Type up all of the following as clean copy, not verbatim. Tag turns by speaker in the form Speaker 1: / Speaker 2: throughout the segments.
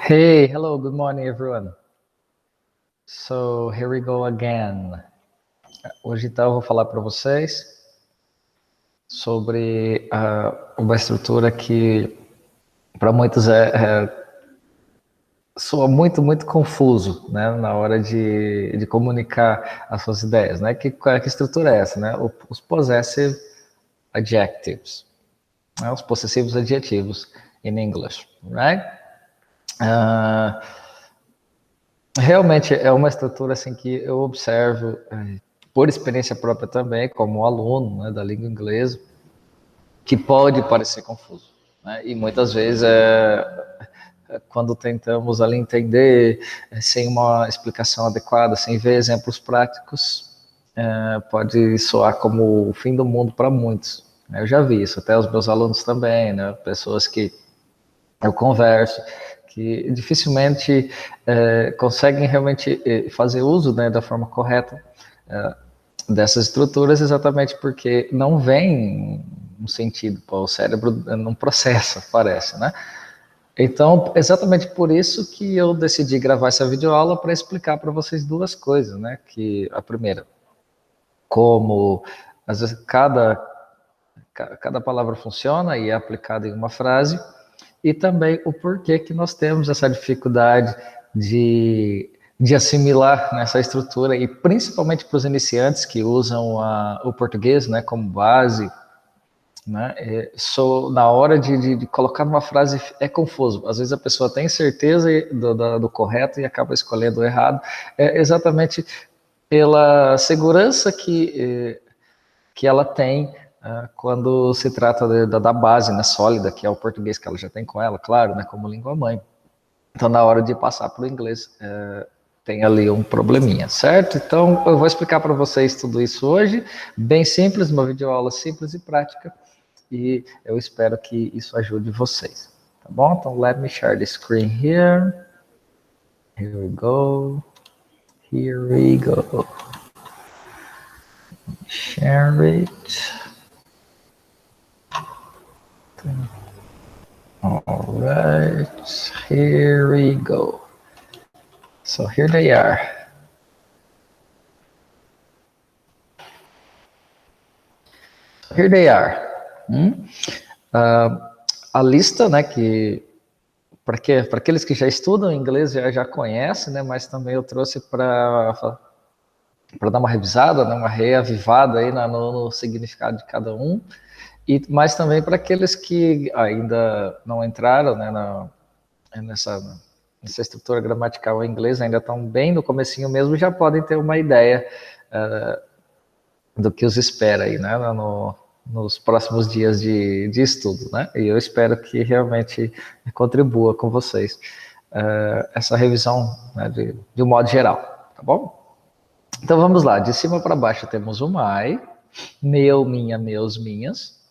Speaker 1: Hey, hello, good morning everyone. So, here we go again. Hoje então eu vou falar para vocês sobre uma estrutura que para muitos soa muito confuso, né, na hora de comunicar as suas ideias, né? Que estrutura é essa, né? Os possessive adjectives, né? Os possessivos adjetivos in English, right? Realmente é uma estrutura assim que eu observo por experiência própria também, como aluno, né, da língua inglesa, que pode parecer confuso, né? E muitas vezes quando tentamos ali entender sem uma explicação adequada, sem ver exemplos práticos, pode soar como o fim do mundo para muitos, né? Eu já vi isso, até os meus alunos também, né? Pessoas que eu converso, que dificilmente conseguem realmente fazer uso, né, da forma correta dessas estruturas, exatamente porque não vem um sentido, pô, o cérebro não processa, parece, né? Então, exatamente por isso que eu decidi gravar essa videoaula para explicar para vocês duas coisas, né? Que a primeira, como às vezes cada palavra funciona e é aplicada em uma frase, e também o porquê que nós temos essa dificuldade de assimilar nessa estrutura, e principalmente para os iniciantes que usam o português, né, como base, né, na hora de colocar numa frase é confuso. Às vezes a pessoa tem certeza do correto e acaba escolhendo o errado, exatamente pela segurança que ela tem quando se trata da base, né, sólida, que é o português que ela já tem com ela, claro, né, como língua mãe. Então, na hora de passar para o inglês, tem ali um probleminha, certo? Então, eu vou explicar para vocês tudo isso hoje, bem simples, uma videoaula simples e prática, e eu espero que isso ajude vocês, tá bom? Então, let me share the screen here. Here we go. Here we go. Share it. All right, here we go. So here they are. Here they are. A lista, né, que para aqueles que já estudam inglês já conhecem, né, mas também eu trouxe para dar uma revisada, né, uma reavivada aí no significado de cada um, mas também para aqueles que ainda não entraram, né, nessa estrutura gramatical em inglês, ainda estão bem no comecinho mesmo, já podem ter uma ideia do que os espera aí, né, nos próximos dias de estudo, né? E eu espero que realmente contribua com vocês essa revisão, né, de um modo geral, tá bom? Então vamos lá, de cima para baixo temos o my, meu, minha, meus, minhas.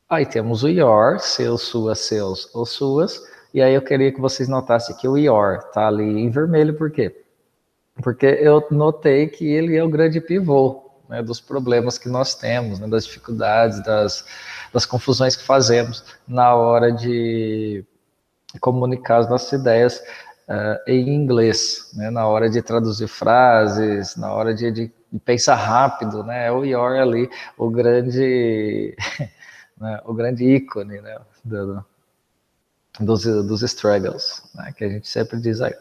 Speaker 1: Aí temos o your, seus, suas, seus ou suas. E aí eu queria que vocês notassem que o your tá ali em vermelho, por quê? Porque eu notei que ele é o grande pivô, né, dos problemas que nós temos, né, das dificuldades, das confusões que fazemos na hora de comunicar as nossas ideias em inglês, né, na hora de traduzir frases, na hora de pensar rápido, né, é o your ali, o grande, né, o grande ícone, né, dos struggles, né, que a gente sempre diz aí.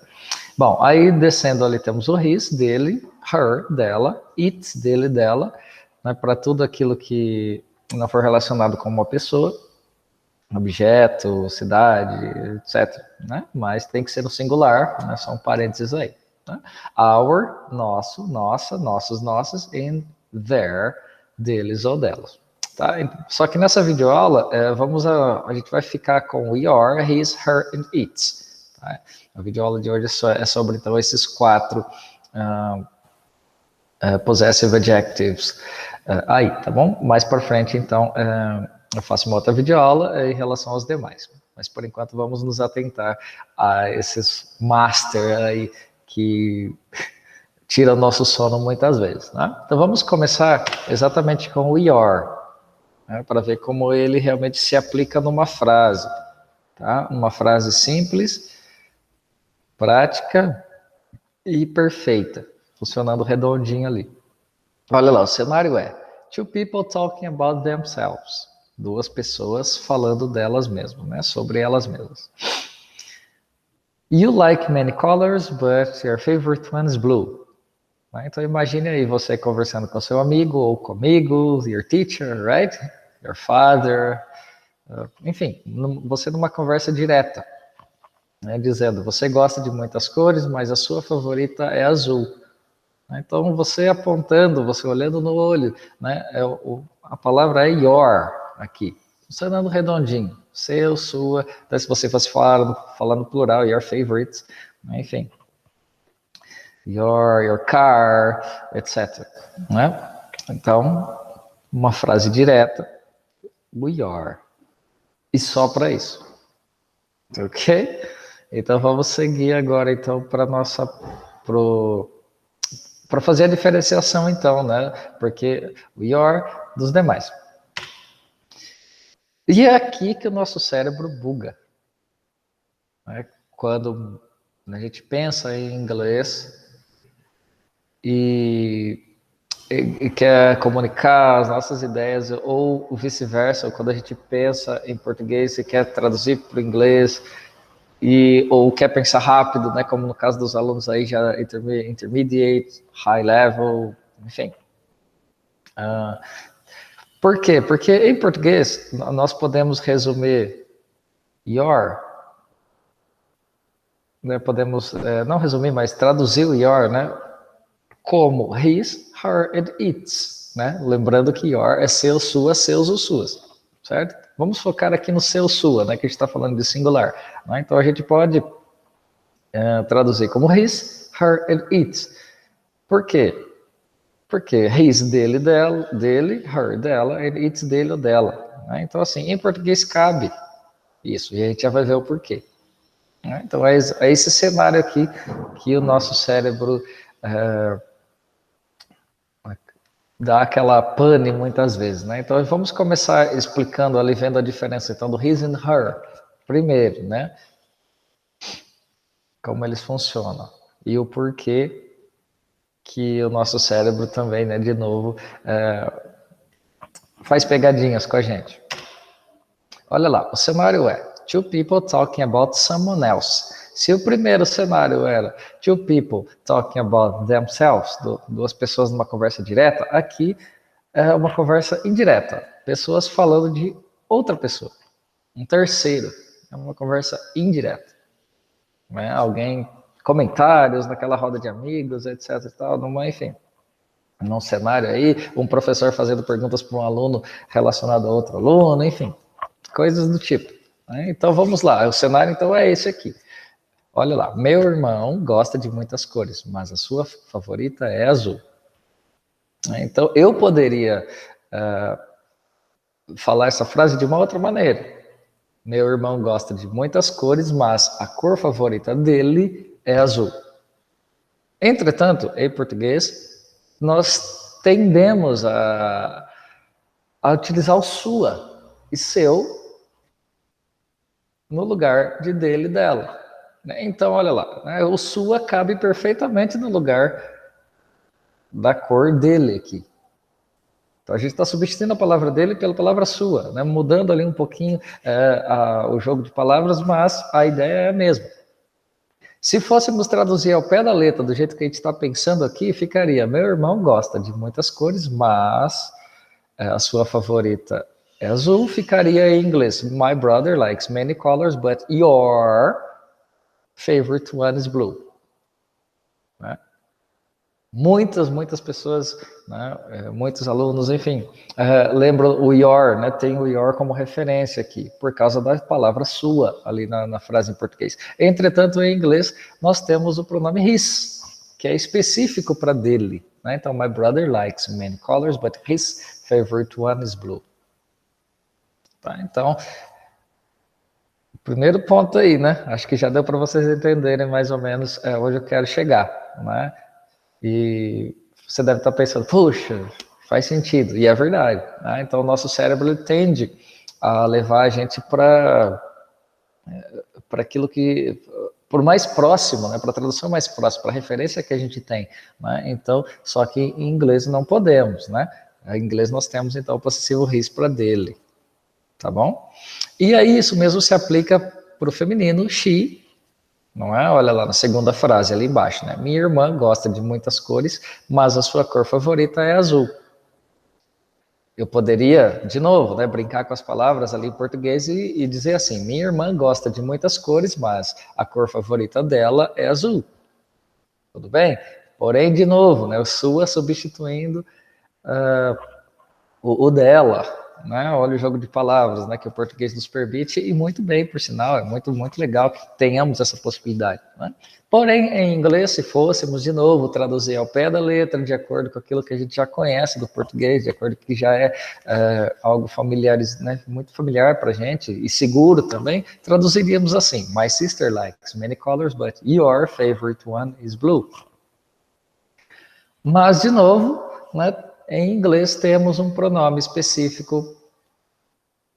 Speaker 1: Bom, aí descendo ali temos o his dele, her dela, it dele dela, né, para tudo aquilo que não for relacionado com uma pessoa, objeto, cidade, etc. Né? Mas tem que ser no singular, né, são parênteses aí. Né? Our, nosso, nossa, nossos, nossas, and their, deles ou delas. Tá? Só que nessa videoaula, a gente vai ficar com we are, his, her and its. Tá? A videoaula de hoje é sobre então esses quatro possessive adjectives aí, tá bom? Mais para frente, então, eu faço uma outra videoaula em relação aos demais. Mas por enquanto vamos nos atentar a esses master aí que tiram nosso sono muitas vezes, né? Então vamos começar exatamente com o we are, né, para ver como ele realmente se aplica numa frase, tá? Uma frase simples, prática e perfeita, funcionando redondinho ali. Olha lá, o cenário é two people talking about themselves. Duas pessoas falando delas mesmas, né? Sobre elas mesmas. You like many colors, but your favorite one is blue. Então imagine aí você conversando com seu amigo ou comigo, your teacher, right? Your father, enfim, você numa conversa direta, né? Dizendo, você gosta de muitas cores, mas a sua favorita é azul. Então você apontando, você olhando no olho, né? A palavra é your aqui, funcionando redondinho, seu, sua. Então se você fosse falar no plural, your favorite, né? Enfim, your car, etc. Né? Então uma frase direta, we are, e só para isso, ok? Então vamos seguir agora então para fazer a diferenciação, então, né? Porque we are dos demais. E é aqui que o nosso cérebro buga. Né? Quando a gente pensa em inglês e quer comunicar as nossas ideias, ou vice-versa, quando a gente pensa em português e quer traduzir para o inglês, ou quer pensar rápido, né, como no caso dos alunos aí já intermediate, high level, enfim. Por quê? Porque em português nós podemos resumir your, né, podemos não resumir, mas traduzir o your, né, como his, her and its, né? Lembrando que your é seu, sua, seus ou suas, certo? Vamos focar aqui no seu, sua, né, que a gente está falando de singular. Né? Então a gente pode traduzir como his, her and its. Por quê? Porque his dele, dele, her dela, and its dele ou dela. Né? Então assim, em português cabe isso, e a gente já vai ver o porquê. Né? Então é esse cenário aqui que o nosso cérebro dá aquela pane muitas vezes, né? Então vamos começar explicando ali, vendo a diferença então do his and her, primeiro, né? Como eles funcionam e o porquê que o nosso cérebro também, né, de novo, faz pegadinhas com a gente. Olha lá, o cenário é two people talking about someone else. Se o primeiro cenário era two people talking about themselves, duas pessoas numa conversa direta, aqui é uma conversa indireta, pessoas falando de outra pessoa, um terceiro, é uma conversa indireta. Né? Alguém, comentários naquela roda de amigos, etc e tal, enfim, num cenário aí, um professor fazendo perguntas para um aluno relacionado a outro aluno, enfim, coisas do tipo. Né? Então vamos lá, o cenário então é esse aqui. Olha lá, meu irmão gosta de muitas cores, mas a sua favorita é azul. Então eu poderia falar essa frase de uma outra maneira. Meu irmão gosta de muitas cores, mas a cor favorita dele é azul. Entretanto, em português, nós tendemos a utilizar o sua e seu no lugar de dele e dela. Então, olha lá, o sua cabe perfeitamente no lugar da cor dele aqui. Então, a gente está substituindo a palavra dele pela palavra sua, né? Mudando ali um pouquinho o jogo de palavras, mas a ideia é a mesma. Se fôssemos traduzir ao pé da letra, do jeito que a gente está pensando aqui, ficaria: meu irmão gosta de muitas cores, mas a sua favorita é azul. Ficaria em inglês: my brother likes many colors, but your favorite one is blue. Né? Muitas pessoas, né, muitos alunos, enfim, lembram o your, né, tem o your como referência aqui, por causa da palavra sua, ali na frase em português. Entretanto, em inglês, nós temos o pronome his, que é específico para dele. Né? Então, my brother likes many colors, but his favorite one is blue. Tá? Então, primeiro ponto aí, né? Acho que já deu para vocês entenderem mais ou menos onde eu quero chegar, né? E você deve estar pensando, puxa, faz sentido, e é verdade. Né? Então, o nosso cérebro ele tende a levar a gente para aquilo que por mais próximo, né, para a tradução mais próxima, para a referência que a gente tem, né? Então, só que em inglês não podemos, né? Em inglês nós temos, então, o possessivo his para dele, tá bom? E aí isso mesmo se aplica para o feminino, she, não é? Olha lá na segunda frase, ali embaixo, né? Minha irmã gosta de muitas cores, mas a sua cor favorita é azul. Eu poderia, de novo, né, brincar com as palavras ali em português e dizer assim, minha irmã gosta de muitas cores, mas a cor favorita dela é azul. Tudo bem? Porém, de novo, né, o sua substituindo o dela, né? Olha o jogo de palavras, né, que o português nos permite, e muito bem, por sinal, é muito, muito legal que tenhamos essa possibilidade, né? Porém, em inglês, se fôssemos, de novo, traduzir ao pé da letra, de acordo com aquilo que a gente já conhece do português, de acordo com que já é algo familiar, né, muito familiar para a gente, e seguro também, traduziríamos assim, My sister likes many colors, but your favorite one is blue. Mas, de novo, né, em inglês temos um pronome específico,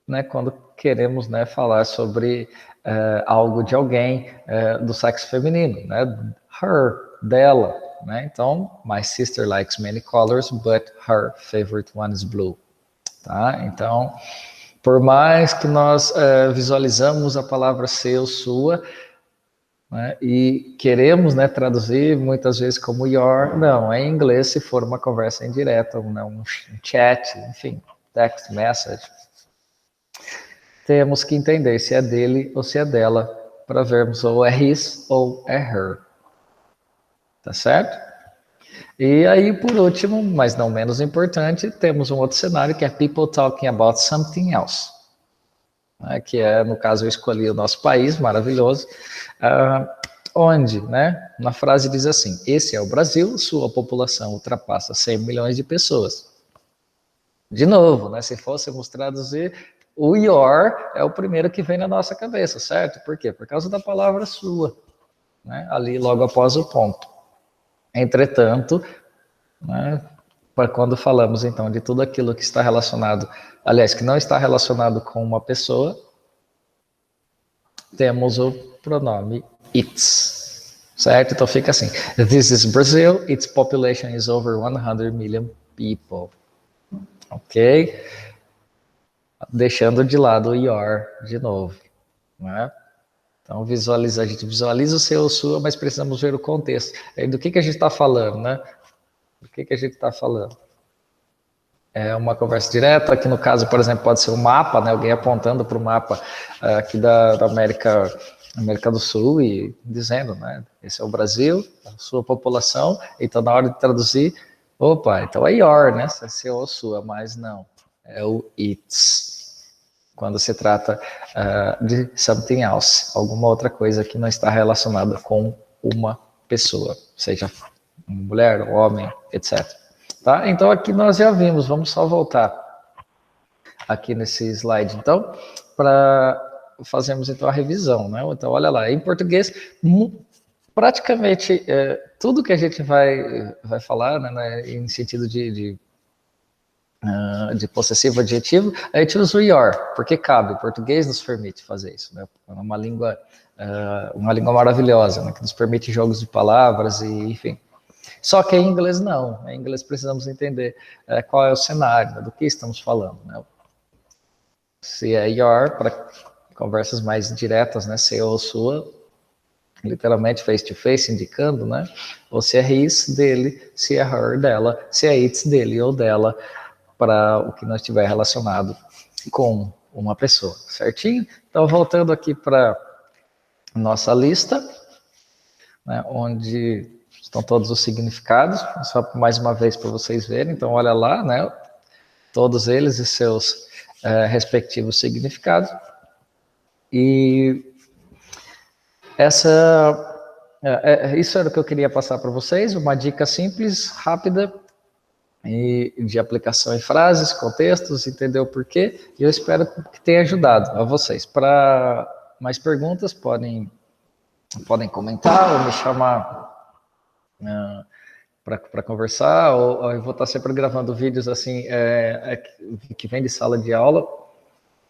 Speaker 1: né, quando queremos, né, falar sobre algo de alguém do sexo feminino, né, her, dela, né, então, my sister likes many colors, but her favorite one is blue, tá? Então, por mais que nós visualizamos a palavra seu, sua, né, e queremos, né, traduzir muitas vezes como your, não, em inglês se for uma conversa indireta, né, um chat, enfim, text message, temos que entender se é dele ou se é dela, para vermos ou é his ou é her, tá certo? E aí, por último, mas não menos importante, temos um outro cenário que é people talking about something else, né, que é, no caso, eu escolhi o nosso país, maravilhoso, onde, né, na frase diz assim, esse é o Brasil, sua população ultrapassa 100 milhões de pessoas. De novo, né, se fôssemos traduzir, o your é o primeiro que vem na nossa cabeça, certo? Por quê? Por causa da palavra sua, né, ali logo após o ponto. Entretanto, né, para quando falamos então de tudo aquilo que está relacionado, aliás, que não está relacionado com uma pessoa, temos o pronome its, certo? Então fica assim, this is Brazil, its population is over 100 million people, ok? Deixando de lado o your de novo, né? Então a gente visualiza o seu ou sua, mas precisamos ver o contexto. E do que a gente está falando, né? Do que a gente está falando? É uma conversa direta, que no caso, por exemplo, pode ser um mapa, né? Alguém apontando para o mapa aqui da América do Sul e dizendo, né? Esse é o Brasil, a sua população, então na hora de traduzir, opa, então é your, né? Se é seu ou sua, mas não, é o its. Quando se trata de something else, alguma outra coisa que não está relacionada com uma pessoa, seja mulher, homem, etc. Tá? Então aqui nós já vimos, vamos só voltar aqui nesse slide, então, para fazermos então a revisão, né? Então olha lá, em português, praticamente tudo que a gente vai falar, né, em sentido de possessivo adjetivo, a gente usa o your, porque cabe, o português nos permite fazer isso, né? É uma língua maravilhosa, né? Que nos permite jogos de palavras e, enfim. Só que em inglês não, em inglês precisamos entender qual é o cenário, né, do que estamos falando, né? Se é your, para conversas mais diretas, né, seu ou sua, literalmente face to face, indicando, né? Ou se é his, dele, se é her, dela, se é its, dele ou dela, para o que não estiver relacionado com uma pessoa, certinho? Então, voltando aqui para nossa lista, né, onde estão todos os significados, só mais uma vez para vocês verem, então olha lá, né, todos eles e seus respectivos significados, e isso era o que eu queria passar para vocês, uma dica simples, rápida, e de aplicação em frases, contextos, entender o porquê, e eu espero que tenha ajudado a vocês. Para mais perguntas, podem comentar ou me chamar para conversar, ou eu vou estar sempre gravando vídeos assim, que vem de sala de aula,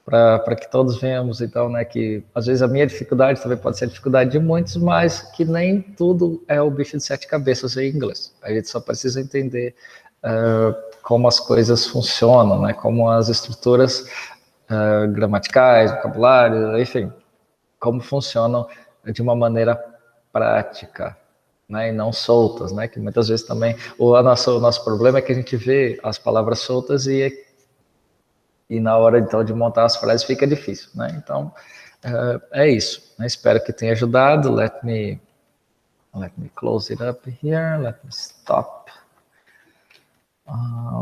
Speaker 1: para que todos venhamos, então, né, que às vezes a minha dificuldade também pode ser a dificuldade de muitos, mas que nem tudo é o bicho de sete cabeças em inglês. A gente só precisa entender como as coisas funcionam, né, como as estruturas gramaticais, vocabulário, enfim, como funcionam de uma maneira prática, né, e não soltas, né, que muitas vezes também o nosso problema é que a gente vê as palavras soltas e na hora então de montar as frases fica difícil, né? Então é isso. Né? Espero que tenha ajudado. Let me close it up here. Let me stop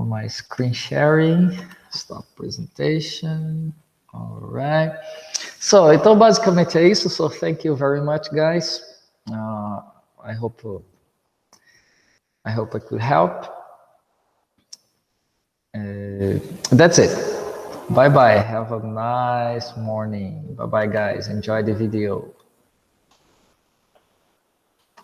Speaker 1: my screen sharing. Stop presentation. All right. So, então basicamente é isso. So, thank you very much, guys. I hope I could help. That's it. Bye bye. Have a nice morning. Bye bye, guys. Enjoy the video.